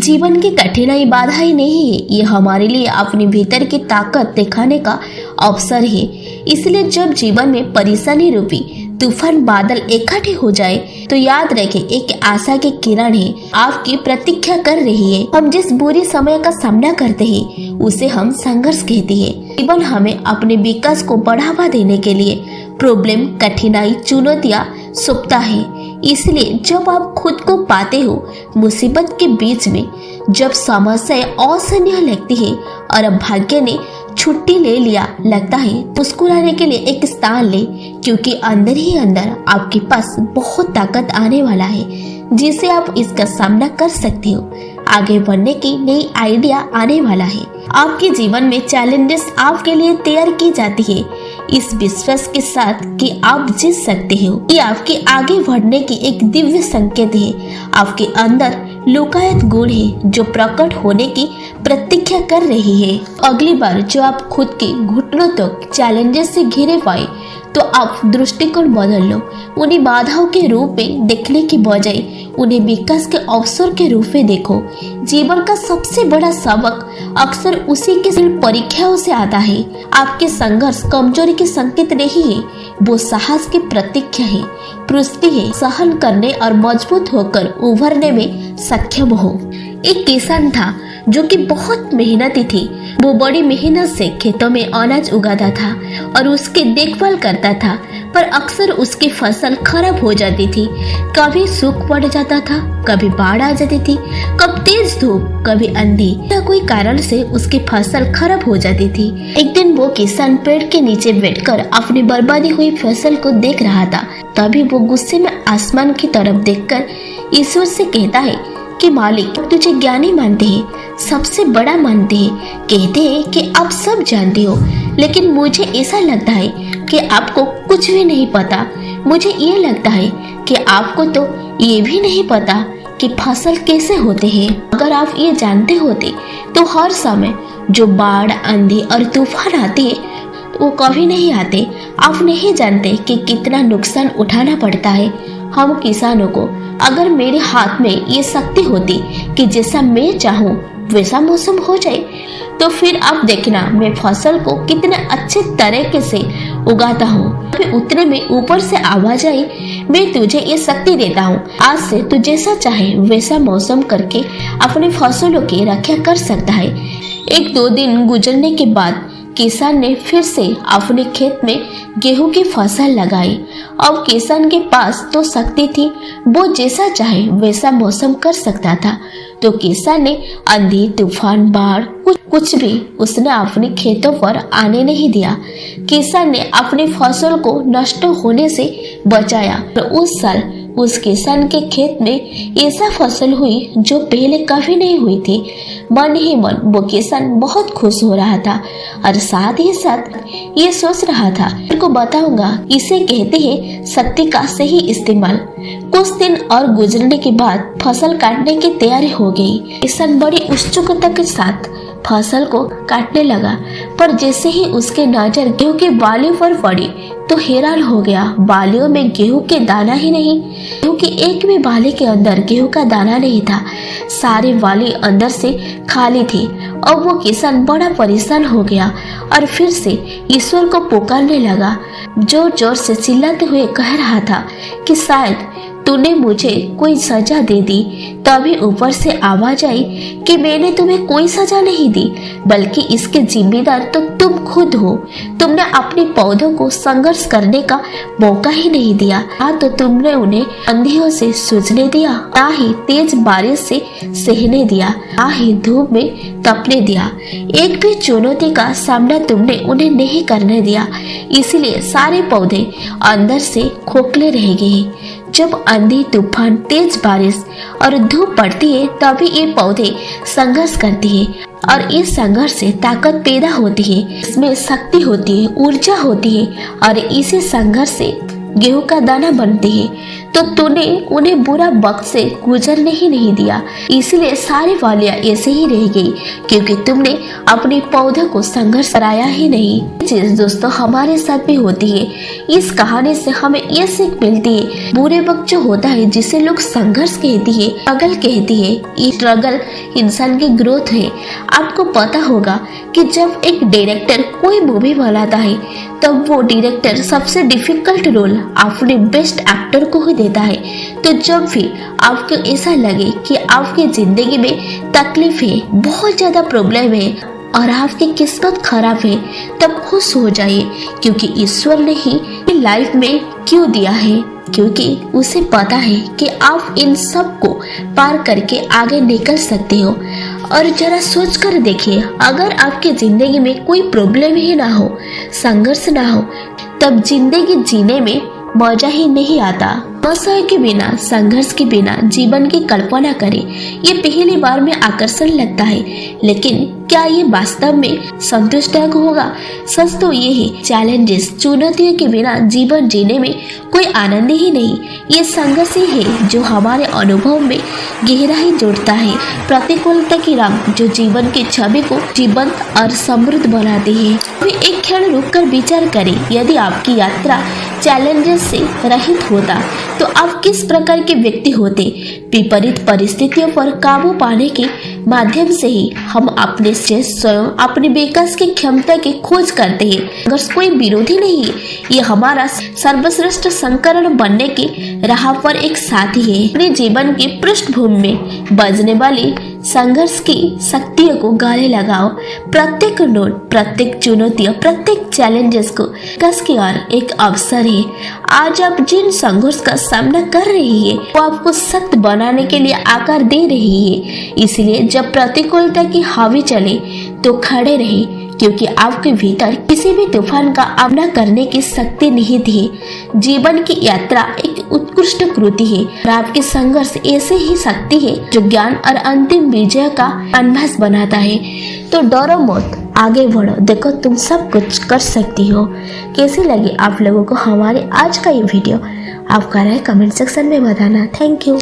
जीवन की कठिनाई बाधाएं नहीं है, ये हमारे लिए अपने भीतर की ताकत दिखाने का अवसर है। इसलिए जब जीवन में परेशानी रूपी तूफान बादल इकट्ठे हो जाए तो याद रखें, एक आशा की किरण है आपकी प्रतीक्षा कर रही है। हम जिस बुरी समय का सामना करते हैं उसे हम संघर्ष कहते हैं। जीवन हमें अपने विकास को बढ़ावा देने के लिए प्रॉब्लम, कठिनाई, चुनौतियां सौंपता है। इसलिए जब आप खुद को पाते हो मुसीबत के बीच में, जब समस्याएं असहनीय लगती है और भाग्य ने छुट्टी ले लिया लगता है, मुस्कुराने के लिए एक स्थान ले, क्योंकि अंदर ही अंदर आपके पास बहुत ताकत आने वाला है जिससे आप इसका सामना कर सकते हो। आगे बढ़ने की नई आइडिया आने वाला है। आपके जीवन में चैलेंजेस आपके लिए तैयार की जाती है इस विश्वास के साथ कि आप जीत सकते हो। ये आपके आगे बढ़ने की एक दिव्य संकेत है। आपके अंदर लुकायत गुण है जो प्रकट होने की प्रतीक्षा कर रही है। अगली बार जो आप खुद के घुटनों तक चैलेंजेस से घिरे पाए तो आप दृष्टिकोण बदल लो। उन्हें बाधाओं के रूप में देखने की बजाय उन्हें विकास के अवसर के रूप में देखो। जीवन का सबसे बड़ा सबक अक्सर उसी के परीक्षाओं से आता है। आपके संघर्ष कमजोरी के संकेत नहीं है, वो साहस की प्रतीक्षा है, पुष्टि है सहन करने और मजबूत होकर उभरने में सक्षम हो। एक किसान था जो कि बहुत मेहनती थी। वो बड़ी मेहनत से खेतों में अनाज उगाता था और उसकी देखभाल करता था, पर अक्सर उसकी फसल खराब हो जाती थी। कभी सूख पड़ जाता था, कभी बाढ़ आ जाती थी, कभी तेज धूप, कभी आंधी, या कोई कारण से उसकी फसल खराब हो जाती थी। एक दिन वो किसान पेड़ के नीचे बैठकर अपनी बर्बादी हुई फसल को देख रहा था। तभी वो गुस्से में आसमान की तरफ देखकर ईश्वर से कहता है कि मालिक, तुझे ज्ञानी मानते हैं, सबसे बड़ा मानते हैं, कहते हैं कि आप सब जानते हो, लेकिन मुझे ऐसा लगता है कि आपको कुछ भी नहीं पता। मुझे ये लगता है कि आपको तो ये भी नहीं पता कि फसल कैसे होते हैं। अगर आप ये जानते होते तो हर समय जो बाढ़, आंधी और तूफान आते हैं वो कभी नहीं आते। आप नहीं जानते कि कितना नुकसान उठाना पड़ता है हम किसानों को। अगर मेरे हाथ में ये शक्ति होती कि जैसा मैं चाहूँ वैसा मौसम हो जाए, तो फिर आप देखना मैं फसल को कितने अच्छे तरीके से उगाता हूँ। फिर उतने में ऊपर से आवाज आई, मैं तुझे ये शक्ति देता हूँ, आज से तू जैसा चाहे वैसा मौसम करके अपने फसलों की रक्षा कर सकता है। 1-2 दिन गुजरने के बाद किसान ने फिर से अपने खेत में गेहूं की फसल लगाई। अब किसान के पास तो शक्ति थी, वो जैसा चाहे वैसा मौसम कर सकता था। तो किसान ने आंधी, तूफान, बाढ़ कुछ भी उसने अपने खेतों पर आने नहीं दिया। किसान ने अपनी फसल को नष्ट होने से बचाया। तो उस साल उस किसान के खेत में ऐसा फसल हुई जो पहले कभी नहीं हुई थी। मन ही मन वो किसान बहुत खुश हो रहा था और साथ ही साथ ये सोच रहा था, को बताऊंगा, इसे कहते हैं शक्ति का सही इस्तेमाल। कुछ दिन और गुजरने के बाद फसल काटने की तैयारी हो गई। किसान बड़ी उत्सुकता के साथ फसल को काटने लगा, पर जैसे ही उसके नजर गेहूं की बालियों पर पड़ी तो हैरान हो गया। बालियों में गेहूं के दाना ही नहीं, गेहूं की एक भी बाली के अंदर गेहूं का दाना नहीं था। सारे बाली अंदर से खाली थी। अब वो किसान बड़ा परेशान हो गया और फिर से ईश्वर को पुकारने लगा। जोर जोर से चिल्लाते हुए कह रहा था कि शायद तूने मुझे कोई सजा दे दी। तभी ऊपर से आवाज आई कि मैंने तुम्हें कोई सजा नहीं दी, बल्कि इसके जिम्मेदार तो तुम खुद हो। तुमने अपने पौधों को संघर्ष करने का मौका ही नहीं दिया। ना तो तुमने उन्हें आंधियों से सूझने दिया, ना ही तेज बारिश से सहने दिया, ना ही धूप में तपने दिया। एक भी चुनौती का सामना तुमने उन्हें नहीं करने दिया। इसलिए सारे पौधे अंदर से खोखले रह गए। जब आंधी, तूफान, तेज बारिश और धूप पड़ती है तभी ये पौधे संघर्ष करती है और इस संघर्ष से ताकत पैदा होती है, इसमें शक्ति होती है, ऊर्जा होती है और इसी संघर्ष से गेहूं का दाना बनती है। तो तूने उन्हें बुरा वक्त से गुजरने ही नहीं दिया, इसलिए सारी वालियां ऐसे ही रह गई क्योंकि तुमने अपने पौधे को संघर्ष कराया ही नहीं। चीज दोस्तों हमारे साथ भी होती है। इस कहानी से हमें ये सीख मिलती है, बुरे वक्त जो होता है जिसे लोग संघर्ष कहती है, स्ट्रगल कहती है, ये स्ट्रगल इंसान की ग्रोथ है। आपको पता होगा कि जब एक डायरेक्टर कोई मूवी बनाता है तब वो डायरेक्टर सबसे डिफिकल्ट रोल अपने बेस्ट एक्टर को ही देता है। तो जब भी आपको ऐसा लगे कि आपकी जिंदगी में तकलीफ है, बहुत ज्यादा प्रॉब्लम है और आपकी किस्मत खराब है, तब खुश हो जाइए क्योंकि ईश्वर ने ही लाइफ में क्यों दिया है, क्योंकि उसे पता है कि आप इन सब को पार करके आगे निकल सकते हो। और जरा सोच कर देखिए, अगर आपकी जिंदगी में कोई प्रॉब्लम ही ना हो, संघर्ष ना हो, तब जिंदगी जीने में मजा ही नहीं आता। समस्या के बिना, संघर्ष के बिना जीवन की कल्पना करें, ये पहली बार में आकर्षण लगता है, लेकिन क्या ये वास्तव में संतुष्टक होगा? सच तो ये है, चैलेंजेस, चुनौतियों के बिना जीवन जीने में कोई आनंद ही नहीं। ये संघर्ष ही है जो हमारे अनुभव में गहराई जोड़ता है, प्रतिकूलता की रंग जो जीवन की छवि को जीवंत और समृद्ध बनाती है। अभी एक क्षण रुककर विचार करें, यदि आपकी यात्रा चैलेंजेस से रहित होता तो आप किस प्रकार के व्यक्ति होते? विपरीत परिस्थितियों पर काबू पाने के माध्यम से ही हम अपने स्ट्रेस, स्वयं अपने विकास की क्षमता की खोज करते हैं। अगर कोई विरोधी नहीं है, ये हमारा सर्वश्रेष्ठ संस्करण बनने की राह पर एक साथी है। अपने जीवन की पृष्ठभूमि में बजने वाली संघर्ष की शक्तियों को गले लगाओ। प्रत्येक नोट, प्रत्येक चुनौतियों, प्रत्येक चैलेंजेस को विकास की ओर एक अवसर है। आज आप जिन संघर्ष का सामना कर रही है वो आपको सख्त बनाने के लिए आकार दे रही है। इसलिए जब प्रतिकूलता की हवा चले तो खड़े रहे, क्योंकि आपके भीतर किसी भी तूफान का सामना करने की शक्ति निहित है। जीवन की यात्रा एक उत्कृष्ट कृति है और आपके संघर्ष ऐसे ही शक्ति है जो ज्ञान और अंतिम विजय का अनभास बनाता है। तो डरो मत, आगे बढ़ो, देखो तुम सब कुछ कर सकती हो। कैसी लगी आप लोगों को हमारे आज का ये वीडियो? आपका राय कमेंट सेक्शन में बताना। Thank you.